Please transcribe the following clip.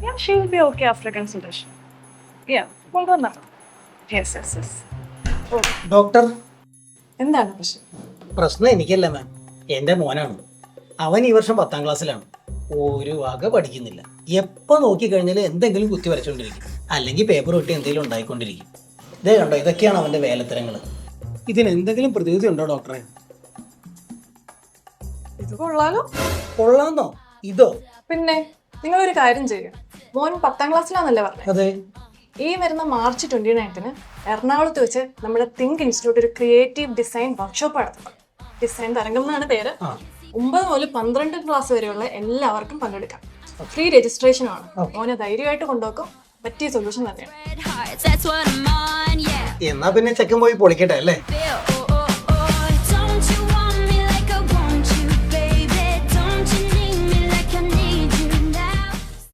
Yeah, she will be okay after consultation. Yeah, കൊണ്ടുവന്നാ. Yes, yes, yes. Okay. Doctor, എന്താണ് പ്രശ്നം? പ്രശ്നം എനിക്കല്ല മാം, എൻ്റെ മോനാണ്. അവൻ ഈ വർഷം 10ാം ക്ലാസ്സിലാണ്. ഒരു വക പഠിക്കുന്നില്ല. എപ്പോൾ നോക്കിക്കഴിഞ്ഞാലും എന്തെങ്കിലും കുത്തി വരച്ചുകൊണ്ടിരിക്കും, അല്ലെങ്കിൽ പേപ്പർ ഒട്ടി എന്തെങ്കിലും ഉണ്ടായിക്കൊണ്ടിരിക്കും. ഇതേ കണ്ടോ, ഇതൊക്കെയാണ് അവൻ്റെ വേലത്തരങ്ങൾ. ഇതിന് എന്തെങ്കിലും പ്രതിവിധി ഉണ്ടോ ഡോക്ടറെ? ഇത് കൊള്ളാലോ. കൊള്ളാന്നോ? ഇതോ? പിന്നെ നിങ്ങളൊരു കാര്യം ചെയ്യുക. മോൻ 10ാം ക്ലാസ്സിലാണല്ലേ പറഞ്ഞത്? അതെ. ഈ വരുന്ന മാർച്ച് 29-ന് എറണാകുളത്ത് വെച്ച് നമ്മുടെ തിങ്ക് ഇൻസ്റ്റിറ്റ്യൂട്ട് ഒരു ക്രിയേറ്റീവ് ഡിസൈൻ വർക്ക്ഷോപ്പ് നടത്തണം. ഡിസൈൻ തരംഗം എന്നാണ് പേര്. 9 മുതൽ 12 ക്ലാസ് വരെയുള്ള എല്ലാവർക്കും പങ്കെടുക്കാം. ഫ്രീ രജിസ്ട്രേഷൻ ആണ്. മോനെ ധൈര്യമായിട്ട് കൊണ്ടുപോക്കും. പറ്റിയ സൊല്യൂഷൻ തന്നെയാണ്. എന്നാ പിന്നെ ചെക്കൻ പോയി പൊളിക്കട്ടെ അല്ലേ?